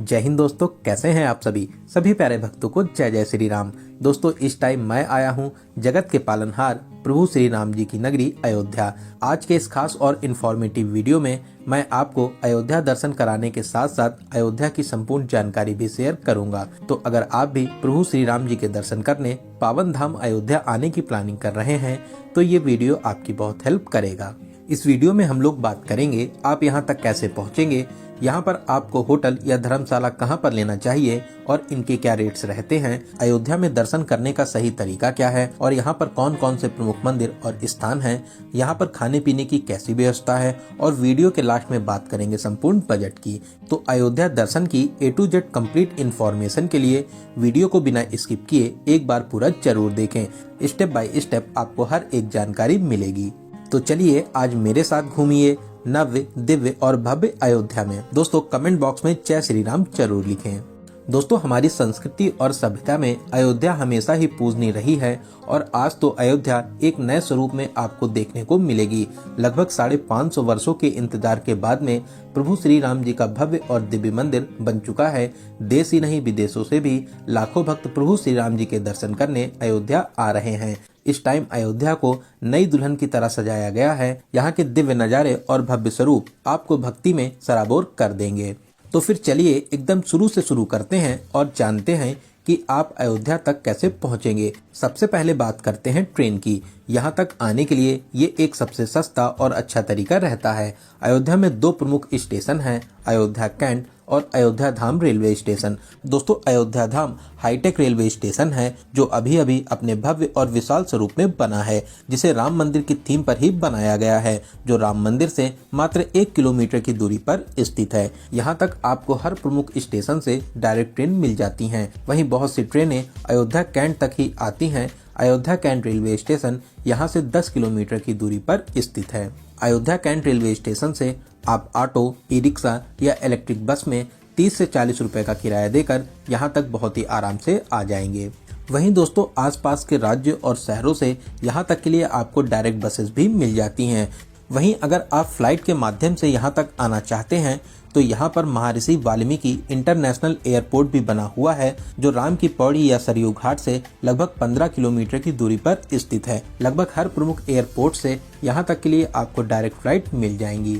जय हिंद दोस्तों, कैसे हैं आप सभी प्यारे भक्तों को जय जय श्री राम। दोस्तों, इस टाइम मैं आया हूं जगत के पालनहार प्रभु श्री राम जी की नगरी अयोध्या। आज के इस खास और इन्फॉर्मेटिव वीडियो में मैं आपको अयोध्या दर्शन कराने के साथ साथ अयोध्या की संपूर्ण जानकारी भी शेयर करूंगा। तो अगर आप भी प्रभु श्री राम जी के दर्शन करने पावन धाम अयोध्या आने की प्लानिंग कर रहे हैं तो ये वीडियो आपकी बहुत हेल्प करेगा। इस वीडियो में हम लोग बात करेंगे आप यहाँ तक कैसे पहुँचेंगे, यहाँ पर आपको होटल या धर्मशाला कहाँ पर लेना चाहिए और इनके क्या रेट्स रहते हैं, अयोध्या में दर्शन करने का सही तरीका क्या है और यहाँ पर कौन कौन से प्रमुख मंदिर और स्थान हैं, यहाँ पर खाने पीने की कैसी व्यवस्था है और वीडियो के लास्ट में बात करेंगे संपूर्ण बजट की। तो अयोध्या दर्शन की A to Z complete information के लिए वीडियो को बिना स्किप किए एक बार पूरा जरूर देखें। स्टेप बाय स्टेप आपको हर एक जानकारी मिलेगी। तो चलिए आज मेरे साथ घूमिए नव्य, दिव्य और भव्य अयोध्या में। दोस्तों, कमेंट बॉक्स में जय श्री राम जरूर लिखें। दोस्तों, हमारी संस्कृति और सभ्यता में अयोध्या हमेशा ही पूजनीय रही है और आज तो अयोध्या एक नए स्वरूप में आपको देखने को मिलेगी। लगभग 550 वर्षों के इंतजार के बाद में प्रभु श्री राम जी का भव्य और दिव्य मंदिर बन चुका है। देश ही नहीं विदेशों से भी लाखों भक्त प्रभु श्री राम जी के दर्शन करने अयोध्या आ रहे हैं। इस टाइम अयोध्या को नई दुल्हन की तरह सजाया गया है। यहाँ के दिव्य नज़ारे और भव्य स्वरूप आपको भक्ति में सराबोर कर देंगे। तो फिर चलिए एकदम शुरू से शुरू करते हैं और जानते हैं कि आप अयोध्या तक कैसे पहुंचेंगे। सबसे पहले बात करते हैं ट्रेन की। यहाँ तक आने के लिए ये एक सबसे सस्ता और अच्छा तरीका रहता है। अयोध्या में 2 प्रमुख स्टेशन हैं, अयोध्या कैंट और अयोध्या धाम रेलवे स्टेशन। दोस्तों, अयोध्या धाम हाईटेक रेलवे स्टेशन है जो अभी अभी अपने भव्य और विशाल स्वरूप में बना है, जिसे राम मंदिर की थीम पर ही बनाया गया है, जो राम मंदिर से मात्र 1 किलोमीटर की दूरी पर स्थित है। यहाँ तक आपको हर प्रमुख स्टेशन से डायरेक्ट ट्रेन मिल जाती हैं। वहीं बहुत सी ट्रेनें अयोध्या कैंट तक ही आती हैं। अयोध्या कैंट रेलवे स्टेशन यहाँ से 10 किलोमीटर की दूरी पर स्थित है। अयोध्या कैंट रेलवे स्टेशन से आप ऑटो, ई रिक्शा या इलेक्ट्रिक बस में 30 से 40 रुपए का किराया देकर यहाँ तक बहुत ही आराम से आ जाएंगे। वहीं दोस्तों, आसपास के राज्य और शहरों से यहाँ तक के लिए आपको डायरेक्ट बसेस भी मिल जाती हैं। वहीं अगर आप फ्लाइट के माध्यम से यहाँ तक आना चाहते हैं तो यहाँ पर महर्षि वाल्मीकि इंटरनेशनल एयरपोर्ट भी बना हुआ है, जो राम की पौड़ी या सरयू घाट से लगभग 15 किलोमीटर की दूरी पर स्थित है। लगभग हर प्रमुख एयरपोर्ट से यहाँ तक के लिए आपको डायरेक्ट फ्लाइट मिल जाएंगी।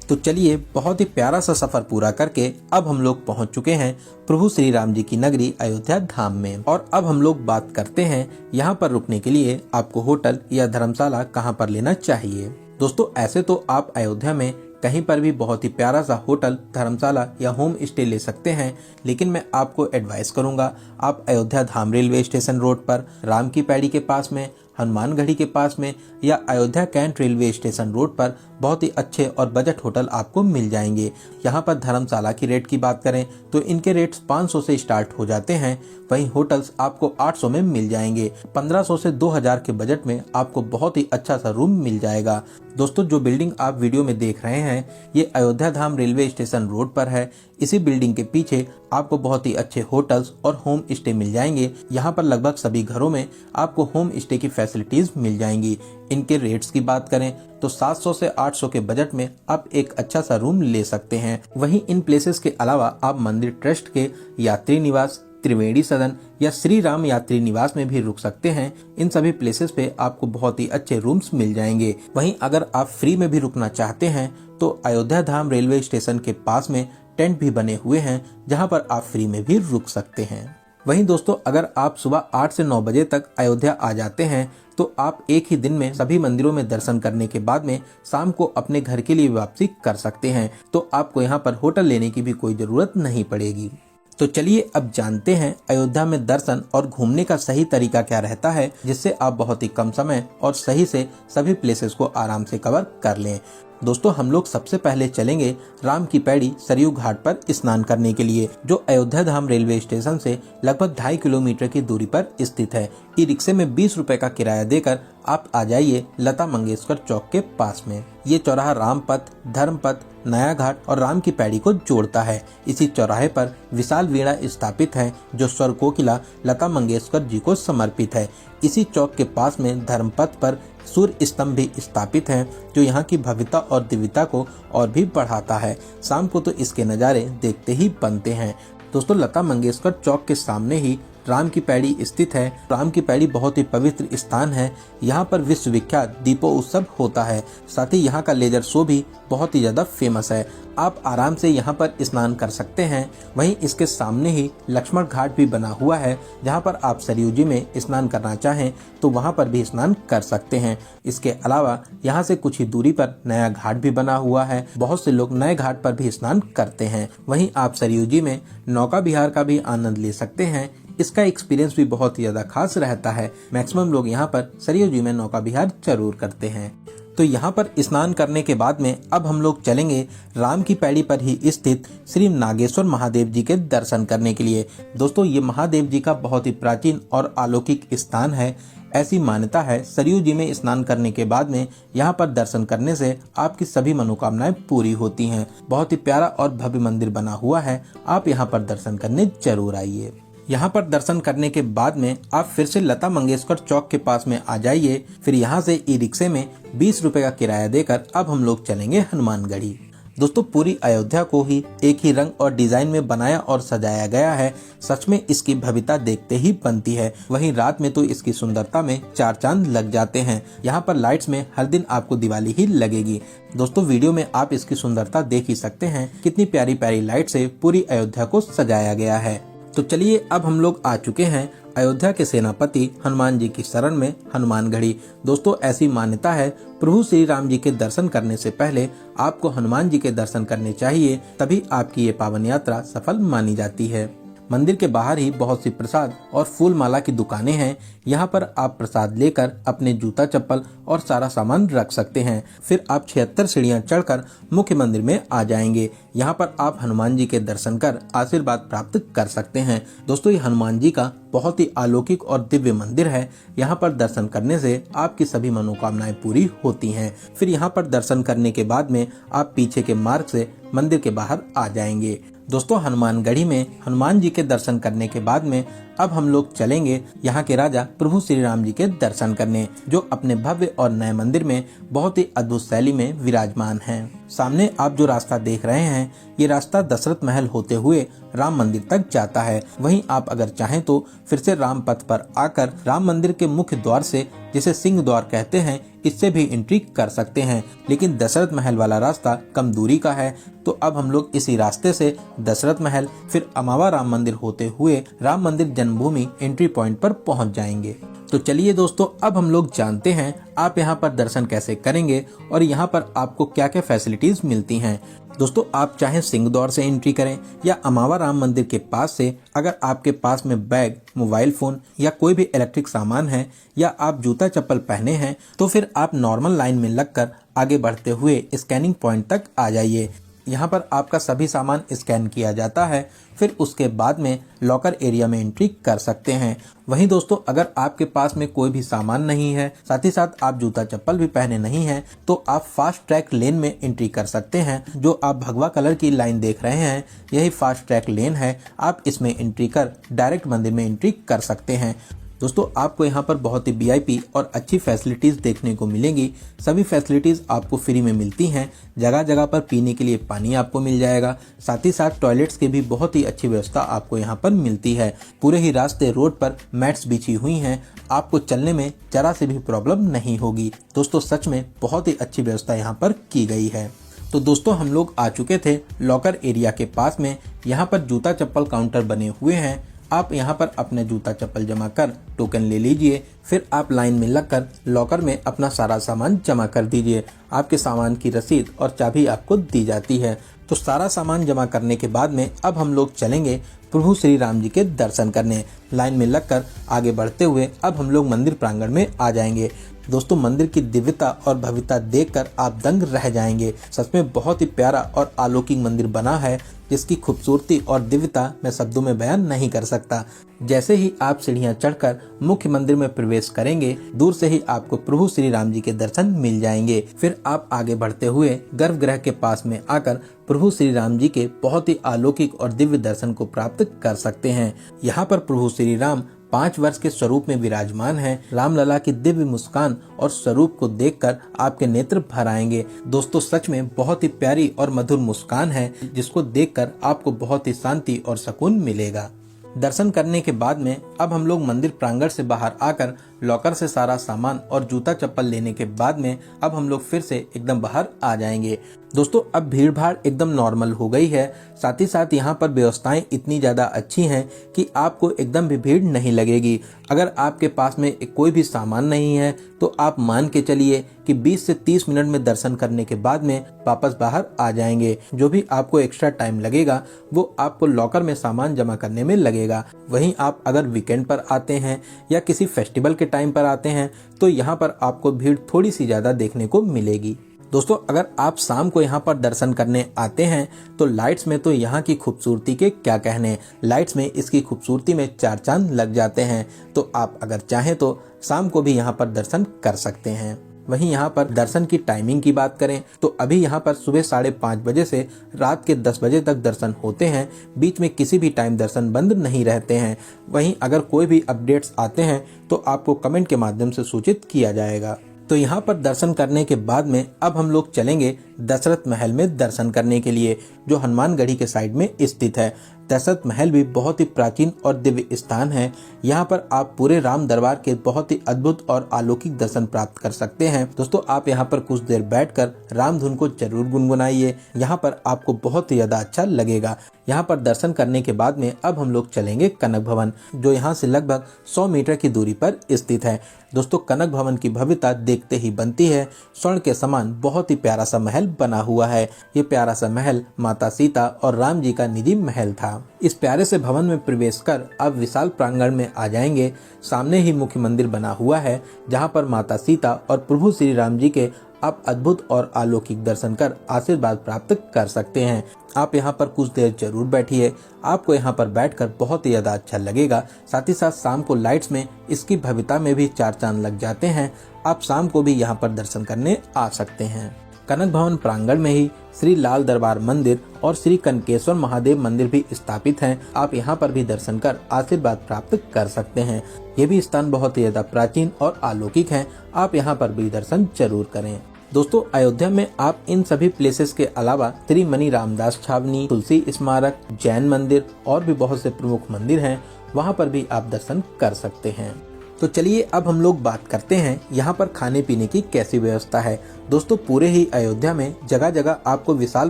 तो चलिए, बहुत ही प्यारा सा सफर पूरा करके अब हम लोग पहुंच चुके हैं प्रभु श्री राम जी की नगरी अयोध्या धाम में। और अब हम लोग बात करते हैं यहाँ पर रुकने के लिए आपको होटल या धर्मशाला कहाँ पर लेना चाहिए। दोस्तों, ऐसे तो आप अयोध्या में कहीं पर भी बहुत ही प्यारा सा होटल, धर्मशाला या होम स्टे ले सकते हैं, लेकिन मैं आपको एडवाइस करूंगा आप अयोध्या धाम रेलवे स्टेशन रोड पर राम की पैड़ी के पास में, हनुमानगढ़ी के पास में या Ayodhya cantt railway station road पर बहुत ही अच्छे और बजट होटल आपको मिल जाएंगे। यहाँ पर धर्मशाला की रेट की बात करें तो इनके रेट्स 500 से स्टार्ट हो जाते हैं। वहीं होटल्स आपको 800 में मिल जाएंगे। 1500 से 2000 के बजट में आपको बहुत ही अच्छा सा रूम मिल जाएगा। दोस्तों, जो बिल्डिंग आप वीडियो में देख रहे हैं ये अयोध्या धाम रेलवे स्टेशन रोड पर है। इसी बिल्डिंग के पीछे आपको बहुत ही अच्छे होटल्स और होम स्टे मिल जाएंगे। यहाँ पर लगभग सभी घरों में आपको होम स्टे की फैसिलिटीज मिल जाएंगी। इनके रेट्स की बात करें तो 700 से 800 के बजट में आप एक अच्छा सा रूम ले सकते हैं। वहीं इन प्लेसेस के अलावा आप मंदिर ट्रस्ट के यात्री निवास, त्रिवेणी सदन या श्री राम यात्री निवास में भी रुक सकते हैं। इन सभी प्लेसेस पे आपको बहुत ही अच्छे रूम्स मिल जाएंगे। वहीं अगर आप फ्री में भी रुकना चाहते हैं तो अयोध्या धाम रेलवे स्टेशन के पास में टेंट भी बने हुए हैं, जहां पर आप फ्री में भी रुक सकते हैं। वहीं दोस्तों, अगर आप सुबह 8 से 9 बजे तक अयोध्या आ जाते हैं तो आप एक ही दिन में सभी मंदिरों में दर्शन करने के बाद में शाम को अपने घर के लिए वापसी कर सकते हैं। तो आपको यहाँ पर होटल लेने की भी कोई जरूरत नहीं पड़ेगी। तो चलिए अब जानते हैं अयोध्या में दर्शन और घूमने का सही तरीका क्या रहता है, जिससे आप बहुत ही कम समय और सही से सभी प्लेसेस को आराम से कवर कर लें। दोस्तों, हम लोग सबसे पहले चलेंगे राम की पैड़ी सरयू घाट पर स्नान करने के लिए, जो अयोध्या धाम रेलवे स्टेशन से लगभग 2.5 किलोमीटर की दूरी पर स्थित है। ई रिक्शे में 20 रुपए का किराया देकर आप आ जाइए लता मंगेशकर चौक के पास में। ये चौराहा रामपथ, धर्मपथ, नया घाट और राम की पैड़ी को जोड़ता है। इसी चौराहे पर विशाल वीणा स्थापित है जो स्वर कोकिला लता मंगेशकर जी को समर्पित है। इसी चौक के पास में धर्मपथ पर सूर्य स्तंभ भी स्थापित है जो यहाँ की भव्यता और दिव्यता को और भी बढ़ाता है। शाम को तो इसके नज़ारे देखते ही बनते हैं। दोस्तों, लता मंगेशकर चौक के सामने ही राम की पैड़ी स्थित है। राम की पैड़ी बहुत ही पवित्र स्थान है। यहाँ पर विश्वविख्यात दीपोत्सव होता है। साथ ही यहाँ का लेजर शो भी बहुत ही ज्यादा फेमस है। आप आराम से यहाँ पर स्नान कर सकते हैं। वहीं इसके सामने ही लक्ष्मण घाट भी बना हुआ है, जहाँ पर आप सरयू जी में स्नान करना चाहें तो वहाँ पर भी स्नान कर सकते हैं। इसके अलावा यहाँ से कुछ ही दूरी पर नया घाट भी बना हुआ है। बहुत से लोग नए घाट पर भी स्नान करते हैं। वहीं आप सरयू जी में नौका विहार का भी आनंद ले सकते हैं। इसका एक्सपीरियंस भी बहुत ही ज्यादा खास रहता है। मैक्सिमम लोग यहाँ पर सरयू जी में नौका विहार जरूर करते हैं। तो यहाँ पर स्नान करने के बाद में अब हम लोग चलेंगे राम की पैड़ी पर ही स्थित श्री नागेश्वर महादेव जी के दर्शन करने के लिए। दोस्तों, ये महादेव जी का बहुत ही प्राचीन और अलौकिक स्थान है। ऐसी मान्यता है सरयू जी में स्नान करने के बाद में यहाँ पर दर्शन करने से आपकी सभी मनोकामनाएं पूरी होती हैं। बहुत ही प्यारा और भव्य मंदिर बना हुआ है। आप यहाँ पर दर्शन करने जरूर आइए। यहाँ पर दर्शन करने के बाद में आप फिर से लता मंगेशकर चौक के पास में आ जाइए। फिर यहाँ से ई रिक्शे में 20 रुपए का किराया देकर अब हम लोग चलेंगे हनुमानगढ़ी। दोस्तों, पूरी अयोध्या को ही एक ही रंग और डिजाइन में बनाया और सजाया गया है। सच में इसकी भव्यता देखते ही बनती है। वहीं रात में तो इसकी सुंदरता में 4 चांद लग जाते हैं। यहाँ पर लाइट्स में हर दिन आपको दिवाली ही लगेगी। दोस्तों, वीडियो में आप इसकी सुंदरता देख ही सकते हैं। कितनी प्यारी प्यारी लाइट से पूरी अयोध्या को सजाया गया है। तो चलिए, अब हम लोग आ चुके हैं अयोध्या के सेनापति हनुमान जी की शरण में हनुमानगढ़ी। दोस्तों, ऐसी मान्यता है प्रभु श्री राम जी के दर्शन करने से पहले आपको हनुमान जी के दर्शन करने चाहिए, तभी आपकी ये पावन यात्रा सफल मानी जाती है। मंदिर के बाहर ही बहुत सी प्रसाद और फूल माला की दुकानें हैं। यहाँ पर आप प्रसाद लेकर अपने जूता चप्पल और सारा सामान रख सकते हैं। फिर आप 76 सीढ़ियाँ चढ़कर मुख्य मंदिर में आ जाएंगे। यहाँ पर आप हनुमान जी के दर्शन कर आशीर्वाद प्राप्त कर सकते हैं। दोस्तों, ये हनुमान जी का बहुत ही अलौकिक और दिव्य मंदिर है। यहाँ पर दर्शन करने से आपकी सभी मनोकामनाएं पूरी होती हैं। फिर यहाँ पर दर्शन करने के बाद में आप पीछे के मार्ग से मंदिर के बाहर आ जाएंगे। दोस्तों, हनुमानगढ़ी में हनुमान जी के दर्शन करने के बाद में अब हम लोग चलेंगे यहाँ के राजा प्रभु श्री राम जी के दर्शन करने, जो अपने भव्य और नए मंदिर में बहुत ही अद्भुत शैली में विराजमान हैं। सामने आप जो रास्ता देख रहे हैं, ये रास्ता दशरथ महल होते हुए राम मंदिर तक जाता है। वहीं आप अगर चाहें तो फिर से राम पथ पर आकर राम मंदिर के मुख्य द्वार से, जिसे सिंह द्वार कहते हैं, इससे भी एंट्री कर सकते हैं। लेकिन दशरथ महल वाला रास्ता कम दूरी का है, तो अब हम लोग इसी रास्ते से दशरथ महल फिर अमावा राम मंदिर होते हुए राम मंदिर जन्मभूमि एंट्री पॉइंट पर पहुंच जाएंगे। तो चलिए दोस्तों, अब हम लोग जानते हैं आप यहाँ पर दर्शन कैसे करेंगे और यहाँ पर आपको क्या क्या फैसिलिटीज मिलती हैं। दोस्तों, आप चाहे सिंह द्वार से एंट्री करें या अमावा राम मंदिर के पास से, अगर आपके पास में बैग, मोबाइल फोन या कोई भी इलेक्ट्रिक सामान है या आप जूता चप्पल पहने हैं, तो फिर आप नॉर्मल लाइन में लगकर आगे बढ़ते हुए स्कैनिंग पॉइंट तक आ जाइए। यहाँ पर आपका सभी सामान स्कैन किया जाता है। फिर उसके बाद में लॉकर एरिया में एंट्री कर सकते हैं। वहीं दोस्तों, अगर आपके पास में कोई भी सामान नहीं है, साथ ही साथ आप जूता चप्पल भी पहने नहीं हैं, तो आप फास्ट ट्रैक लेन में एंट्री कर सकते हैं। जो आप भगवा कलर की लाइन देख रहे हैं, यही फास्ट ट्रैक लेन है। आप इसमें एंट्री कर डायरेक्ट मंदिर में एंट्री कर सकते हैं। दोस्तों, आपको यहाँ पर बहुत ही वीआईपी और अच्छी फैसिलिटीज देखने को मिलेंगी। सभी फैसिलिटीज आपको फ्री में मिलती हैं। जगह जगह पर पीने के लिए पानी आपको मिल जाएगा। साथ ही साथ टॉयलेट्स की भी बहुत ही अच्छी व्यवस्था आपको यहाँ पर मिलती है। पूरे ही रास्ते रोड पर मैट्स बिछी हुई हैं। आपको चलने में जरा से भी प्रॉब्लम नहीं होगी। दोस्तों, सच में बहुत ही अच्छी व्यवस्था यहाँ पर की गई है। तो दोस्तों, हम लोग आ चुके थे लॉकर एरिया के पास में। यहाँ पर जूता चप्पल काउंटर बने हुए हैं। आप यहाँ पर अपने जूता चप्पल जमा कर टोकन ले लीजिए। फिर आप लाइन में लगकर लॉकर में अपना सारा सामान जमा कर दीजिए। आपके सामान की रसीद और चाबी आपको दी जाती है। तो सारा सामान जमा करने के बाद में अब हम लोग चलेंगे प्रभु श्री राम जी के दर्शन करने। लाइन में लगकर आगे बढ़ते हुए अब हम लोग मंदिर प्रांगण में आ जाएंगे। दोस्तों, मंदिर की दिव्यता और भव्यता देखकर आप दंग रह जाएंगे। सच में बहुत ही प्यारा और अलौकिक मंदिर बना है, जिसकी खूबसूरती और दिव्यता मैं शब्दों में बयान नहीं कर सकता। जैसे ही आप सीढ़ियां चढ़कर मुख्य मंदिर में प्रवेश करेंगे, दूर से ही आपको प्रभु श्री राम जी के दर्शन मिल जाएंगे। फिर आप आगे बढ़ते हुए गर्भगृह के पास में आकर प्रभु श्री राम जी के बहुत ही अलौकिक और दिव्य दर्शन को प्राप्त कर सकते हैं। यहाँ पर प्रभु श्री राम 5 वर्ष के स्वरूप में विराजमान हैं। रामलला की दिव्य मुस्कान और स्वरूप को देखकर आपके नेत्र भर आएंगे। दोस्तों सच में बहुत ही प्यारी और मधुर मुस्कान है, जिसको देखकर आपको बहुत ही शांति और सुकून मिलेगा। दर्शन करने के बाद में अब हम लोग मंदिर प्रांगण से बाहर आकर लॉकर से सारा सामान और जूता चप्पल लेने के बाद में अब हम लोग फिर से एकदम बाहर आ जाएंगे। दोस्तों अब भीड़ भाड़ एकदम नॉर्मल हो गई है, साथ ही साथ यहाँ पर व्यवस्थाएं इतनी ज़्यादा अच्छी हैं कि आपको एकदम भी भीड़ नहीं लगेगी। अगर आपके पास में कोई भी सामान नहीं है तो आप मान के चलिए कि 20 से 30 मिनट में दर्शन करने के बाद में वापस बाहर आ जाएंगे। जो भी आपको एक्स्ट्रा टाइम लगेगा वो आपको लॉकर में सामान जमा करने में लगेगा। वहीं आप अगर वीकेंड पर आते हैं या किसी फेस्टिवल के टाइम पर आते हैं तो यहाँ पर आपको भीड़ थोड़ी सी ज़्यादा देखने को मिलेगी। दोस्तों अगर आप शाम को यहाँ पर दर्शन करने आते हैं तो लाइट्स में तो यहाँ की खूबसूरती के क्या कहने, लाइट्स में इसकी खूबसूरती में 4 चांद लग जाते हैं। तो आप अगर चाहें तो शाम को भी यहाँ पर दर्शन कर सकते हैं। वहीं यहाँ पर दर्शन की टाइमिंग की बात करें तो अभी यहाँ पर सुबह 5:30 बजे से रात के 10 बजे तक दर्शन होते हैं। बीच में किसी भी टाइम दर्शन बंद नहीं रहते हैं। वहीं अगर कोई भी अपडेट्स आते हैं तो आपको कमेंट के माध्यम से सूचित किया जाएगा। तो यहाँ पर दर्शन करने के बाद में अब हम लोग चलेंगे दशरथ महल में दर्शन करने के लिए, जो हनुमानगढ़ी के साइड में स्थित है। दशरथ महल भी बहुत ही प्राचीन और दिव्य स्थान है। यहाँ पर आप पूरे राम दरबार के बहुत ही अद्भुत और अलौकिक दर्शन प्राप्त कर सकते हैं। दोस्तों आप यहाँ पर कुछ देर बैठकर राम धुन को जरूर गुनगुनाइए, यहाँ पर आपको बहुत ही ज्यादा अच्छा लगेगा। यहाँ पर दर्शन करने के बाद में अब हम लोग चलेंगे कनक भवन, जो यहाँ से लगभग 100 मीटर की दूरी पर स्थित है। दोस्तों कनक भवन की भव्यता देखते ही बनती है। स्वर्ण के समान बहुत ही प्यारा सा महल बना हुआ है। ये प्यारा सा महल माता सीता और राम जी का निजी महल था। इस प्यारे से भवन में प्रवेश कर आप विशाल प्रांगण में आ जाएंगे। सामने ही मुख्य मंदिर बना हुआ है, जहाँ पर माता सीता और प्रभु श्री राम जी के आप अद्भुत और अलौकिक दर्शन कर आशीर्वाद प्राप्त कर सकते हैं। आप यहाँ पर कुछ देर जरूर बैठिए, आपको यहाँ पर बैठकर बहुत ही ज्यादा अच्छा लगेगा। साथ ही साथ शाम को लाइट्स में इसकी भव्यता में भी 4 चांद लग जाते हैं। आप शाम को भी यहाँ पर दर्शन करने आ सकते हैं। कनक भवन प्रांगण में ही श्री लाल दरबार मंदिर और श्री कनकेश्वर महादेव मंदिर भी स्थापित हैं। आप यहाँ पर भी दर्शन कर आशीर्वाद प्राप्त कर सकते हैं। ये भी स्थान बहुत ही ज्यादा प्राचीन और अलौकिक है। आप यहाँ पर भी दर्शन जरूर करें। दोस्तों अयोध्या में आप इन सभी प्लेसेस के अलावा श्री मनी रामदास छावनी, तुलसी स्मारक, जैन मंदिर और भी बहुत से प्रमुख मंदिर हैं, वहाँ पर भी आप दर्शन कर सकते हैं। तो चलिए अब हम लोग बात करते हैं यहाँ पर खाने पीने की कैसी व्यवस्था है। दोस्तों पूरे ही अयोध्या में जगह जगह आपको विशाल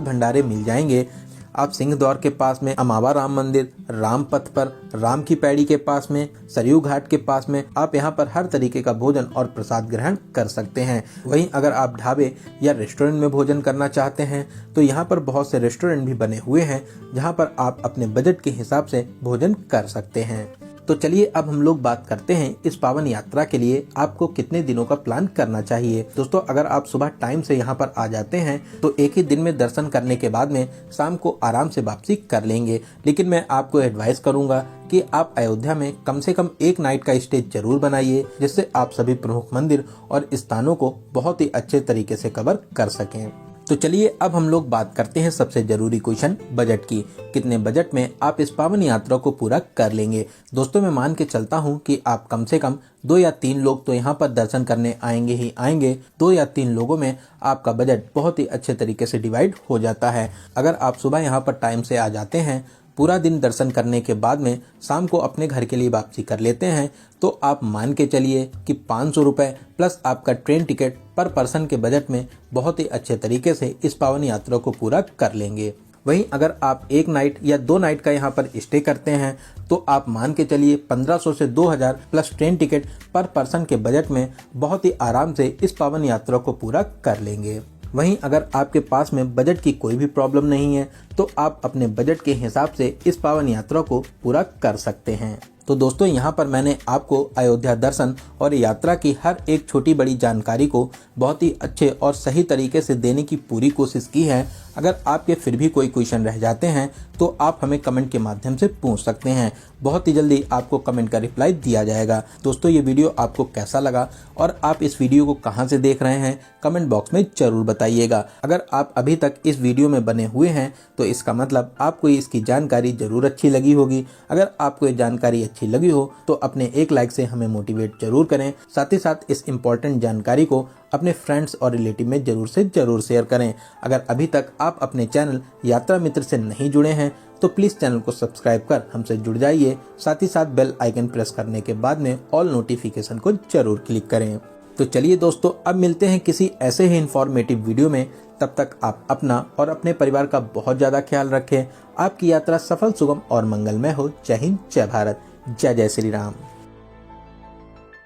भंडारे मिल जाएंगे। आप सिंह द्वार के पास में अमावा राम मंदिर, राम पथ पर, राम की पैड़ी के पास में, सरयू घाट के पास में आप यहाँ पर हर तरीके का भोजन और प्रसाद ग्रहण कर सकते हैं। वहीं अगर आप ढाबे या रेस्टोरेंट में भोजन करना चाहते हैं तो यहाँ पर बहुत से रेस्टोरेंट भी बने हुए हैं, जहाँ पर आप अपने बजट के हिसाब से भोजन कर सकते हैं। तो चलिए अब हम लोग बात करते हैं इस पावन यात्रा के लिए आपको कितने दिनों का प्लान करना चाहिए। दोस्तों अगर आप सुबह टाइम से यहाँ पर आ जाते हैं तो एक ही दिन में दर्शन करने के बाद में शाम को आराम से वापसी कर लेंगे। लेकिन मैं आपको एडवाइस करूंगा कि आप अयोध्या में कम से कम 1 नाइट का स्टे जरूर बनाइए, जिससे आप सभी प्रमुख मंदिर और स्थानों को बहुत ही अच्छे तरीके से कवर कर सकें। तो चलिए अब हम लोग बात करते हैं सबसे जरूरी क्वेश्चन बजट की। कितने बजट में आप इस पावन यात्रा को पूरा कर लेंगे। दोस्तों मैं मान के चलता हूं कि आप कम से कम 2 या 3 लोग तो यहाँ पर दर्शन करने आएंगे ही आएंगे। 2 या 3 लोगों में आपका बजट बहुत ही अच्छे तरीके से डिवाइड हो जाता है। अगर आप सुबह यहाँ पर टाइम से आ जाते हैं, पूरा दिन दर्शन करने के बाद में शाम को अपने घर के लिए वापसी कर लेते हैं, तो आप मान के चलिए कि 500 रुपये प्लस आपका ट्रेन टिकट पर पर्सन के बजट में बहुत ही अच्छे तरीके से इस पावन यात्रा को पूरा कर लेंगे। वहीं अगर आप 1 नाइट या 2 नाइट का यहाँ पर स्टे करते हैं तो आप मान के चलिए 1500 से 2000 प्लस ट्रेन टिकट पर पर्सन के बजट में बहुत ही आराम से इस पावन यात्रा को पूरा कर लेंगे। वहीं अगर आपके पास में बजट की कोई भी प्रॉब्लम नहीं है तो आप अपने बजट के हिसाब से इस पावन यात्रा को पूरा कर सकते हैं। तो दोस्तों यहाँ पर मैंने आपको अयोध्या दर्शन और यात्रा की हर एक छोटी बड़ी जानकारी को बहुत ही अच्छे और सही तरीके से देने की पूरी कोशिश की है। अगर आपके फिर भी कोई क्वेश्चन रह जाते हैं तो आप हमें कमेंट के माध्यम से पूछ सकते हैं। बहुत ही जल्दी आपको कमेंट का रिप्लाई दिया जाएगा। दोस्तों ये वीडियो आपको कैसा लगा और आप इस वीडियो को कहां से देख रहे हैं कमेंट बॉक्स में जरूर बताइएगा। अगर आप अभी तक इस वीडियो में बने हुए हैं तो इसका मतलब आपको इसकी जानकारी जरूर अच्छी लगी होगी। अगर आपको ये जानकारी अच्छी लगी हो तो अपने एक लाइक से हमें मोटिवेट जरूर करें। साथ ही साथ इस इम्पोर्टेंट जानकारी को अपने फ्रेंड्स और रिलेटिव में जरूर से जरूर शेयर करें। अगर अभी तक आप अपने चैनल यात्रा मित्र से नहीं जुड़े हैं तो प्लीज चैनल को सब्सक्राइब कर हमसे जुड़ जाइए। साथ ही साथ बेल आइकन प्रेस करने के बाद में ऑल नोटिफिकेशन को जरूर क्लिक करें। तो चलिए दोस्तों, अब मिलते हैं किसी ऐसे ही इंफॉर्मेटिव वीडियो में। तब तक आप अपना और अपने परिवार का बहुत ज्यादा ख्याल रखें। आपकी यात्रा सफल, सुगम और मंगलमय हो। जय हिंद, जय भारत, जय जय श्री राम।